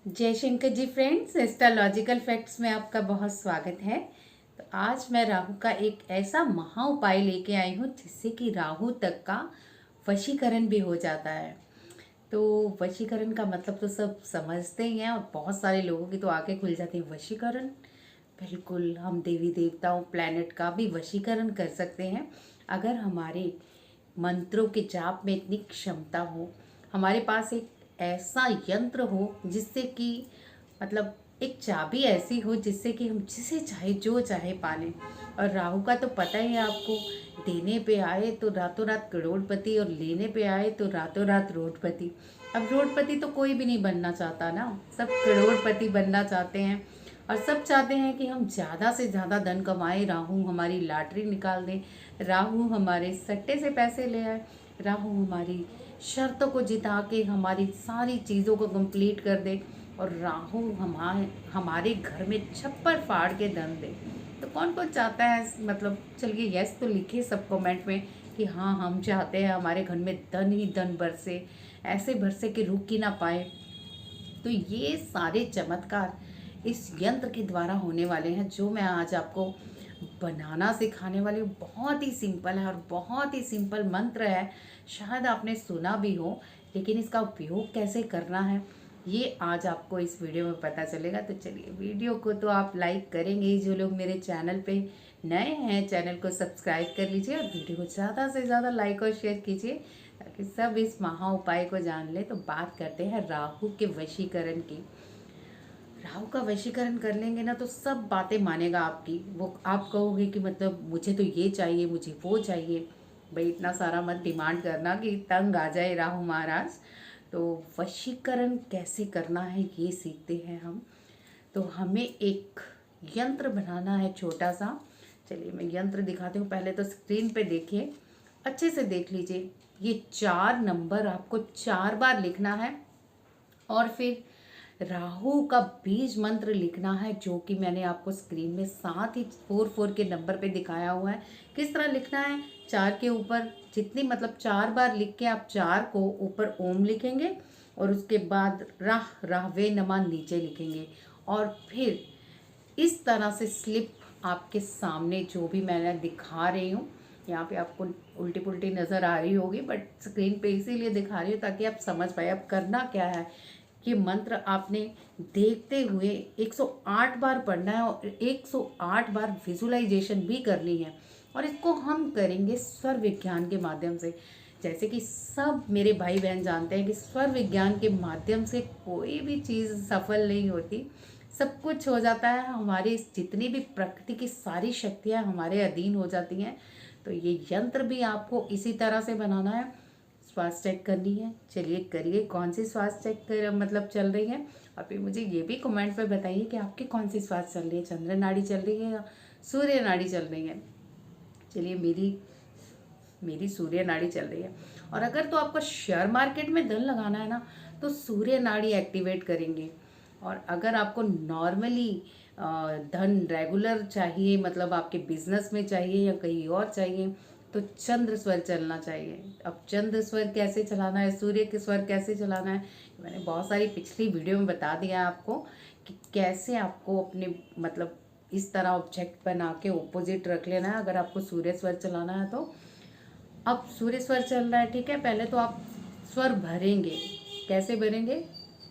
जय Shankar ji friends, astrological facts में आपका बहुत स्वागत है। तो आज मैं राहु का एक ऐसा महा उपाय लेके आई हूँ जिससे कि राहु तक का वशीकरण भी हो जाता है। तो वशीकरण का मतलब तो सब समझते ही हैं और बहुत सारे लोगों की तो आंखें खुल जाती हैं। वशीकरण, बिल्कुल हम देवी देवताओं प्लैनेट का भी वशीकरण कर सकते हैं अगर हमारे मंत्रों के जाप में इतनी क्षमता हो, हमारे पास एक ऐसा यंत्र हो जिससे कि मतलब एक चाबी ऐसी हो जिससे कि हम जिसे चाहे जो चाहे पालें। और राहु का तो पता ही है आपको, देने पे आए तो रातों रात करोड़पति और लेने पे आए तो रातों रात रोडपति। अब रोडपति तो कोई भी नहीं बनना चाहता ना, सब करोड़पति बनना चाहते हैं और सब चाहते हैं कि हम ज़्यादा से ज़्यादा धन कमाएं। राहु हमारी लॉटरी निकाल दे, राहु हमारे सट्टे से पैसे ले आए, राहु हमारी शर्तों को जिता के हमारी सारी चीज़ों को कंप्लीट कर दे और राहु हमारे घर में छप्पर फाड़ के धन दे। तो कौन कौन चाहता है, मतलब चलिए यस तो लिखिए सब कमेंट में कि हाँ हम चाहते हैं हमारे घर में धन ही धन बरसे, ऐसे बरसे कि रुक ही ना पाए। तो ये सारे चमत्कार इस यंत्र के द्वारा होने वाले हैं जो मैं आज आपको बनाना सिखाने वाली हूँ। बहुत ही सिंपल है और बहुत ही सिंपल मंत्र है, शायद आपने सुना भी हो, लेकिन इसका उपयोग कैसे करना है ये आज आपको इस वीडियो में पता चलेगा। तो चलिए, वीडियो को तो आप लाइक करेंगे ही, जो लोग मेरे चैनल पे नए हैं चैनल को सब्सक्राइब कर लीजिए और वीडियो को ज़्यादा से ज़्यादा लाइक और शेयर कीजिए ताकि सब इस महा उपाय को जान ले। तो बात करते हैं राहु के वशीकरण की। राहु का वशीकरण कर लेंगे ना तो सब बातें मानेगा आपकी। वो आप कहोगे कि मतलब मुझे तो ये चाहिए, मुझे वो चाहिए। भाई इतना सारा मत डिमांड करना कि तंग आ जाए राहु महाराज। तो वशीकरण कैसे करना है ये सीखते हैं हम। तो हमें एक यंत्र बनाना है छोटा सा। चलिए मैं यंत्र दिखाती हूँ। पहले तो स्क्रीन पे देखिए, अच्छे से देख लीजिए। ये 4 नंबर आपको 4 बार लिखना है और फिर राहु का बीज मंत्र लिखना है जो कि मैंने आपको स्क्रीन में साथ ही 4 के नंबर पे दिखाया हुआ है। किस तरह लिखना है, 4 के ऊपर जितनी मतलब 4 बार लिख के आप 4 को ऊपर ओम लिखेंगे और उसके बाद राहवे नमा नीचे लिखेंगे और फिर इस तरह से स्लिप आपके सामने जो भी मैंने दिखा रही हूँ, यहाँ पे आपको उल्टी पुल्टी नज़र आ रही होगी बट स्क्रीन पे इसीलिए दिखा रही हूँ ताकि आप समझ पाए। अब करना क्या है, ये मंत्र आपने देखते हुए 108 बार पढ़ना है और 108 बार विजुअलाइजेशन भी करनी है। और इसको हम करेंगे स्वर विज्ञान के माध्यम से। जैसे कि सब मेरे भाई बहन जानते हैं कि स्वर विज्ञान के माध्यम से कोई भी चीज़ सफल नहीं होती, सब कुछ हो जाता है। हमारी जितनी भी प्रकृति की सारी शक्तियाँ हमारे अधीन हो जाती हैं। तो ये यंत्र भी आपको इसी तरह से बनाना है। श्वास चेक करनी है, चलिए करिए। कौन सी श्वास चेक कर मतलब चल रही है, और फिर मुझे ये भी कमेंट पे बताइए कि आपकी कौन सी श्वास चल रही है, चंद्र नाड़ी चल रही है या सूर्य नाड़ी चल रही है। चलिए मेरी सूर्य नाड़ी चल रही है। और अगर तो आपको शेयर मार्केट में धन लगाना है ना तो सूर्य नाड़ी एक्टिवेट करेंगे। और अगर आपको नॉर्मली धन रेगुलर चाहिए, मतलब आपके बिजनेस में चाहिए या कहीं और चाहिए, तो चंद्र स्वर चलना चाहिए। अब चंद्र स्वर कैसे चलाना है, सूर्य के स्वर कैसे चलाना है, मैंने बहुत सारी पिछली वीडियो में बता दिया है आपको कि कैसे आपको अपने मतलब इस तरह ऑब्जेक्ट बना के ऑपोजिट रख लेना है अगर आपको सूर्य स्वर चलाना है तो। अब सूर्य स्वर चल रहा है, ठीक है। पहले तो आप स्वर भरेंगे। कैसे भरेंगे,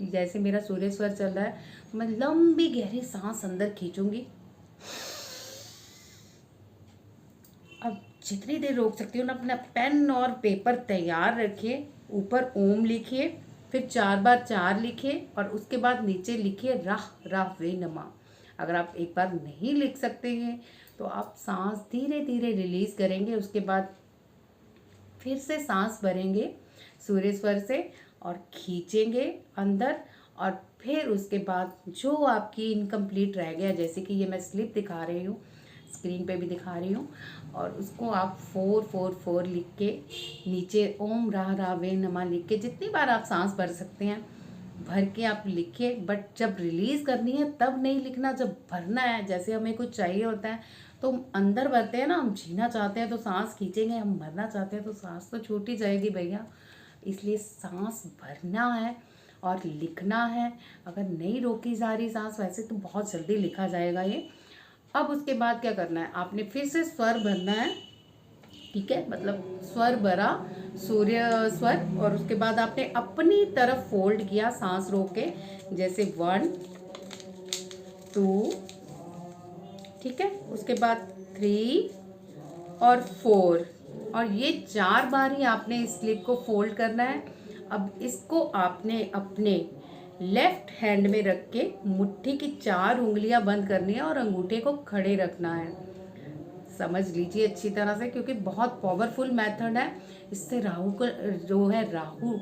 जैसे मेरा सूर्य स्वर चल रहा है, मैं लंबी गहरी सांस अंदर खींचूंगी। अब जितनी देर रोक सकती हूँ ना, अपना पेन और पेपर तैयार रखिए, ऊपर ओम लिखिए, फिर 4 बार 4 लिखिए और उसके बाद नीचे लिखिए राह वे नमा। अगर आप एक बार नहीं लिख सकते हैं तो आप सांस धीरे धीरे रिलीज करेंगे, उसके बाद फिर से सांस भरेंगे सूर्य स्वर से और खींचेंगे अंदर। और फिर उसके बाद जो आपकी इनकम्प्लीट रह गया, जैसे कि ये मैं स्लिप दिखा रही हूँ, स्क्रीन पे भी दिखा रही हूँ, और उसको आप 4 लिख के नीचे ओम राह वे नमा लिख के जितनी बार आप सांस भर सकते हैं भर के आप लिखिए। बट जब रिलीज करनी है तब नहीं लिखना, जब भरना है। जैसे हमें कुछ चाहिए होता है तो हम अंदर भरते हैं ना, हम जीना चाहते हैं तो सांस खींचेंगे, हम मरना चाहते हैं तो सांस तो छूट ही जाएगी भैया। इसलिए सांस भरना है और लिखना है। अगर नहीं रोकी जा रही सांस, वैसे तो बहुत जल्दी लिखा जाएगा ये। अब उसके बाद क्या करना है, आपने फिर से स्वर भरना है, ठीक है, मतलब स्वर भरा, सूर्य स्वर, और उसके बाद आपने अपनी तरफ फोल्ड किया सांस रोक के, जैसे 1 2, ठीक है, उसके बाद 3 और 4, और ये 4 बार ही आपने इस स्लिप को फोल्ड करना है। अब इसको आपने अपने लेफ्ट हैंड में रख के मुट्ठी की 4 उंगलियां बंद करनी है और अंगूठे को खड़े रखना है। समझ लीजिए अच्छी तरह से, क्योंकि बहुत पावरफुल मेथड है। इससे राहु को जो है, राहु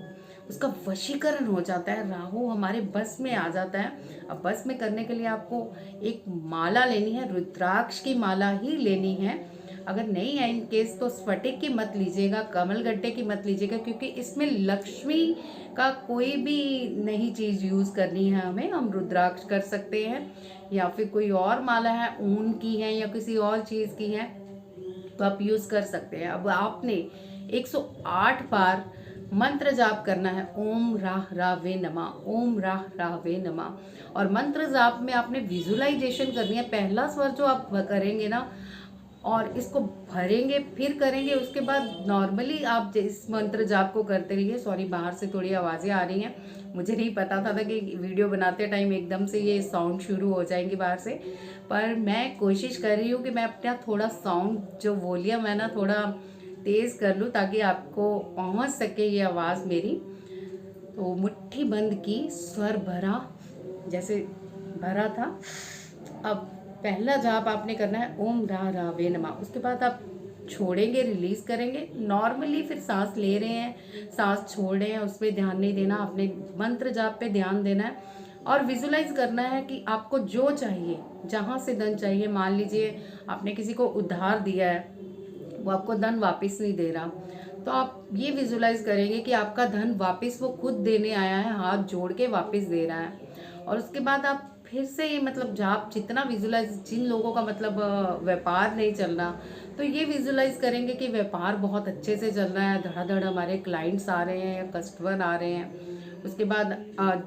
उसका वशीकरण हो जाता है, राहु हमारे बस में आ जाता है। अब बस में करने के लिए आपको एक माला लेनी है, रुद्राक्ष की माला ही लेनी है। अगर नहीं है इन केस तो स्फटिक की मत लीजिएगा, कमल गट्टे की मत लीजिएगा, क्योंकि इसमें लक्ष्मी का कोई भी नहीं चीज़ यूज़ करनी है हमें। हम रुद्राक्ष कर सकते हैं, या फिर कोई और माला है, ऊन की है या किसी और चीज़ की है, तो आप यूज़ कर सकते हैं। अब आपने 108 बार मंत्र जाप करना है, ओम राह रावे नमः, ओम राह रावे नमः। और मंत्र जाप में आपने विजुअलाइजेशन करनी है। पहला स्वर जो आप करेंगे ना, और इसको भरेंगे, फिर करेंगे, उसके बाद नॉर्मली आप इस मंत्र जाप को करते रहिए। सॉरी, बाहर से थोड़ी आवाज़ें आ रही हैं, मुझे नहीं पता था कि वीडियो बनाते टाइम एकदम से ये साउंड शुरू हो जाएंगी बाहर से, पर मैं कोशिश कर रही हूँ कि मैं अपना थोड़ा साउंड जो वॉल्यूम है ना, थोड़ा तेज़ कर लूँ ताकि आपको पहुँच सके ये आवाज़ मेरी। तो मुट्ठी बंद की, स्वर भरा जैसे भरा था। अब पहला जाप आपने करना है ओम राह रावे नमः। उसके बाद आप छोड़ेंगे, रिलीज करेंगे, नॉर्मली फिर सांस ले रहे हैं, सांस छोड़ रहे हैं, उस पर ध्यान नहीं देना, आपने मंत्र जाप पे ध्यान देना है। और विजुलाइज करना है कि आपको जो चाहिए, जहाँ से धन चाहिए, मान लीजिए आपने किसी को उधार दिया है, वो आपको धन वापस नहीं दे रहा, तो आप ये विजुलाइज करेंगे कि आपका धन वापस वो खुद देने आया है, हाथ जोड़ के वापस दे रहा है। और उसके बाद आप फिर से ये मतलब जाप जितना विजुलाइज, जिन लोगों का मतलब व्यापार नहीं चल रहा, तो ये विजुलाइज करेंगे कि व्यापार बहुत अच्छे से चल रहा है, धड़ाधड़ हमारे क्लाइंट्स आ रहे हैं, कस्टमर आ रहे हैं। उसके बाद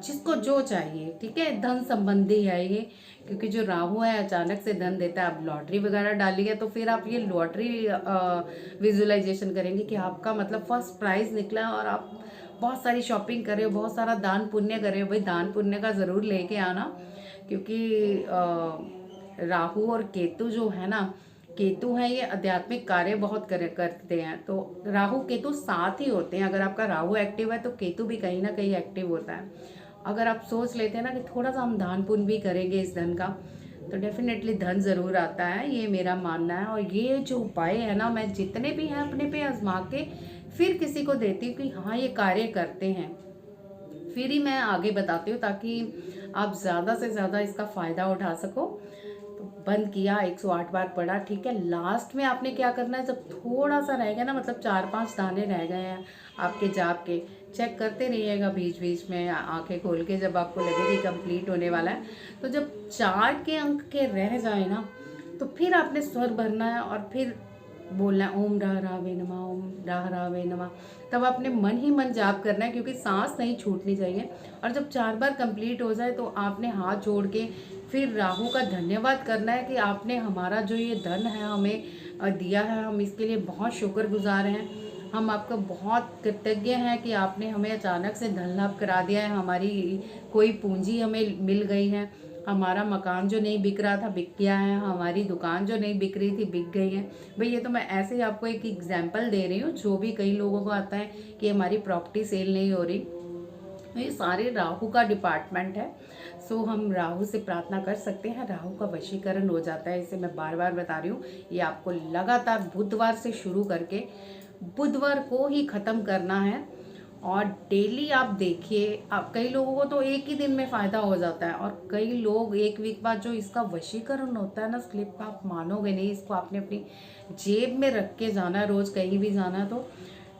जिसको जो चाहिए, ठीक है, धन संबंधी है ये, क्योंकि जो राहु है अचानक से धन देता है। आप लॉटरी वगैरह डालिए तो फिर आप ये लॉटरी विजुलाइजेशन करेंगे कि आपका मतलब फर्स्ट प्राइज निकला और आप बहुत सारी शॉपिंग कर रहे हो, बहुत सारा दान पुण्य कर रहे हो। भाई दान पुण्य का ज़रूर लेके आना, क्योंकि राहु और केतु जो है ना, केतु है ये आध्यात्मिक कार्य बहुत करते हैं, तो राहु केतु साथ ही होते हैं। अगर आपका राहु एक्टिव है तो केतु भी कहीं ना कहीं एक्टिव होता है। अगर आप सोच लेते हैं ना कि थोड़ा सा हम दान पुण्य भी करेंगे इस धन का, तो डेफिनेटली धन ज़रूर आता है, ये मेरा मानना है। और ये जो उपाय है ना, मैं जितने भी हैं अपने पे आजमा के फिर किसी को देती हूँ कि हाँ ये कार्य करते हैं, फिर ही मैं आगे बताती हूँ, ताकि आप ज़्यादा से ज़्यादा इसका फ़ायदा उठा सको। तो बंद किया, 108 बार पढ़ा, ठीक है। लास्ट में आपने क्या करना है, जब थोड़ा सा रह गया ना, मतलब 4-5 दाने रह गए हैं आपके जाप के, चेक करते रहिएगा बीच बीच में आंखें खोल के, जब आपको लगे कि कंप्लीट होने वाला है। तो जब 4 के अंक के रह जाए ना, तो फिर आपने स्वर भरना है और फिर बोलना है ओम राह रावे नमः, ओम राह रावे नमः। तब आपने मन ही मन जाप करना है, क्योंकि सांस नहीं छूटनी चाहिए। और जब 4 बार कंप्लीट हो जाए तो आपने हाथ जोड़ के फिर राहु का धन्यवाद करना है कि आपने हमारा जो ये धन है हमें दिया है, हम इसके लिए बहुत शुक्रगुजार हैं। हम आपका बहुत कृतज्ञ हैं कि आपने हमें अचानक से धन लाभ करा दिया है, हमारी कोई पूंजी हमें मिल गई है, हमारा मकान जो नहीं बिक रहा था बिक गया है, हमारी दुकान जो नहीं बिक रही थी बिक गई है। भाई ये तो मैं ऐसे ही आपको एक एग्जांपल दे रही हूँ, जो भी कई लोगों को आता है कि हमारी प्रॉपर्टी सेल नहीं हो रही, तो ये सारे राहु का डिपार्टमेंट है। सो हम राहु से प्रार्थना कर सकते हैं, राहु का वशीकरण हो जाता है। इसे मैं बार बार बता रही हूँ, ये आपको लगातार बुधवार से शुरू करके बुधवार को ही ख़त्म करना है। और डेली आप देखिए, आप कई लोगों को तो एक ही दिन में फ़ायदा हो जाता है, और कई लोग एक वीक बाद जो इसका वशीकरण होता है ना स्लिप का, आप मानोगे नहीं। इसको आपने अपनी जेब में रख के जाना, रोज़ कहीं भी जाना तो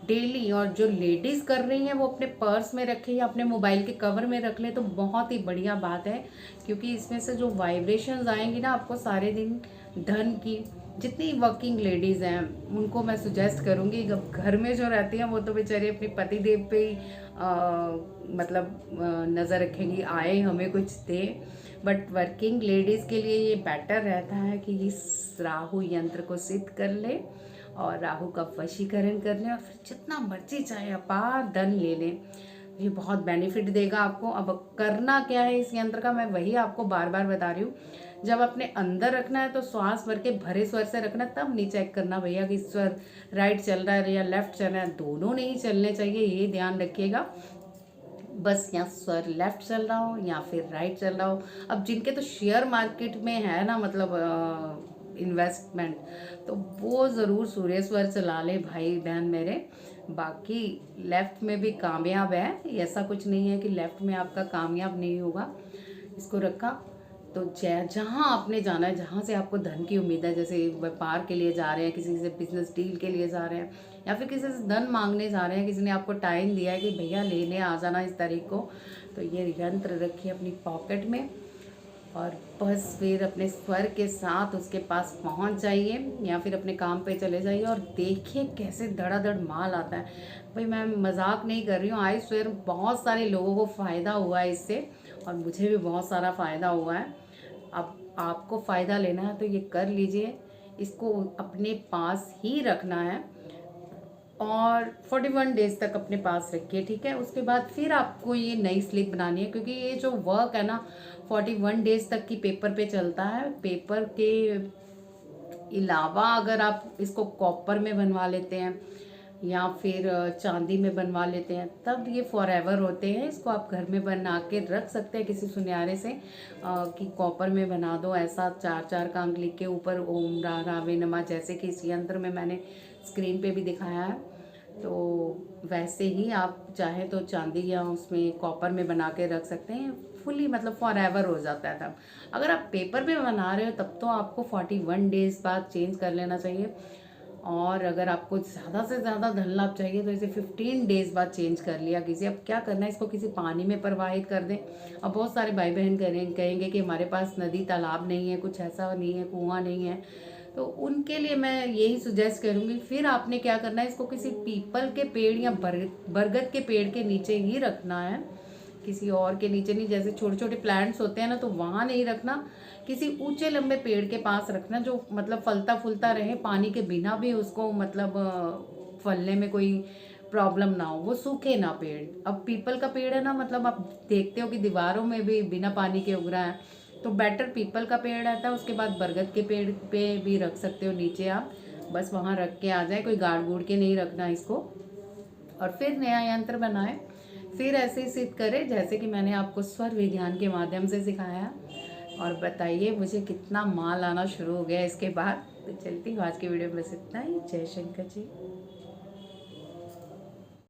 डेली। और जो लेडीज़ कर रही हैं वो अपने पर्स में रखें या अपने मोबाइल के कवर में रख लें, तो बहुत ही बढ़िया बात है, क्योंकि इसमें से जो वाइब्रेशंस आएंगी ना आपको सारे दिन धन की, जितनी वर्किंग लेडीज़ हैं उनको मैं सुजेस्ट करूँगी, अब घर में जो रहती हैं वो तो बेचारी अपने पति देव पे ही नज़र रखेंगी, आए हमें कुछ दे। बट वर्किंग लेडीज़ के लिए ये बेटर रहता है कि इस राहु यंत्र को सिद्ध कर ले और राहु का वशीकरण कर लें और फिर जितना मर्जी चाहे अपार धन ले लें। ये बहुत बेनिफिट देगा आपको। अब करना क्या है इस यंत्र का, मैं वही आपको बार बार बता रही हूँ। जब अपने अंदर रखना है तो श्वास भर के भरे स्वर से रखना, तब नहीं चेक करना भैया कि स्वर राइट चल रहा है या लेफ्ट चल रहा है, दोनों नहीं चलने चाहिए, ये ध्यान रखिएगा। बस यहाँ स्वर लेफ्ट चल रहा हो या फिर राइट चल रहा हो। अब जिनके तो शेयर मार्केट में है ना, मतलब इन्वेस्टमेंट, तो वो ज़रूर सूर्य स्वर चला ले भाई बहन मेरे। बाकी लेफ्ट में भी कामयाब है, ऐसा कुछ नहीं है कि लेफ्ट में आपका कामयाब नहीं होगा। इसको रखा तो जहाँ आपने जाना है, जहाँ से आपको धन की उम्मीद है, जैसे व्यापार के लिए जा रहे हैं, किसी से बिजनेस डील के लिए जा रहे हैं, या फिर किसी से धन मांगने जा रहे हैं, किसी ने आपको टाइम दिया है कि भैया लेने आ जाना इस तारीख को, तो ये यंत्र रखिए अपनी पॉकेट में और बस फिर अपने स्वर के साथ उसके पास पहुंच जाइए या फिर अपने काम पे चले जाइए और देखिए कैसे धड़ाधड़ माल आता है। भाई मैं मजाक नहीं कर रही हूँ, आई स्वेयर बहुत सारे लोगों को फ़ायदा हुआ है इससे और मुझे भी बहुत सारा फ़ायदा हुआ है। अब आपको फ़ायदा लेना है तो ये कर लीजिए, इसको अपने पास ही रखना है और 41 डेज तक अपने पास रखिए, ठीक है। उसके बाद फिर आपको ये नई स्लिप बनानी है, क्योंकि ये जो वर्क है ना 41 डेज तक की पेपर पे चलता है। पेपर के अलावा अगर आप इसको कॉपर में बनवा लेते हैं या फिर चांदी में बनवा लेते हैं तब ये फॉरएवर होते हैं। इसको आप घर में बना के रख सकते हैं किसी सुनहरे से कि कॉपर में बना दो, ऐसा 4 का अंक लिख के ऊपर ओम रावे नमः, जैसे कि इस यंत्र में मैंने स्क्रीन पे भी दिखाया है। तो वैसे ही आप चाहे तो चांदी या उसमें कॉपर में बना के रख सकते हैं, फुली मतलब फॉरएवर हो जाता है तब। अगर आप पेपर में बना रहे हो तब तो आपको 41 डेज बाद चेंज कर लेना चाहिए, और अगर आपको ज़्यादा से ज़्यादा धन लाभ चाहिए तो इसे 15 डेज बाद चेंज कर लिया कीजिए। अब क्या करना है, इसको किसी पानी में प्रवाहित कर दें। अब बहुत सारे भाई बहन कहेंगे कि हमारे पास नदी तालाब नहीं है, कुछ ऐसा नहीं है, कुआं नहीं है, तो उनके लिए मैं यही सुजेस्ट करूँगी। फिर आपने क्या करना है, इसको किसी पीपल के पेड़ या बरगद के पेड़ के नीचे ही रखना है, किसी और के नीचे नहीं। जैसे छोटे छोटे प्लांट्स होते हैं ना, तो वहाँ नहीं रखना, किसी ऊंचे लंबे पेड़ के पास रखना जो मतलब फलता फूलता रहे, पानी के बिना भी उसको मतलब फलने में कोई प्रॉब्लम ना हो, वो सूखे ना पेड़। अब पीपल का पेड़ है ना, मतलब आप देखते हो कि दीवारों में भी बिना पानी के उग रहा है, तो बेटर पीपल का पेड़ रहता है। उसके बाद बरगद के पेड़ पे भी रख सकते हो नीचे आप, बस वहाँ रख के आ जाए, कोई गाड़ गूड़ के नहीं रखना इसको। और फिर नया यंत्र बनाए, फिर ऐसे ही सिद्ध करें जैसे कि मैंने आपको स्वर विज्ञान के माध्यम से सिखाया। और बताइए मुझे कितना माल आना शुरू हो गया इसके बाद। तो चलती हूँ, आज की वीडियो में बस इतना ही। जय शंकर जी।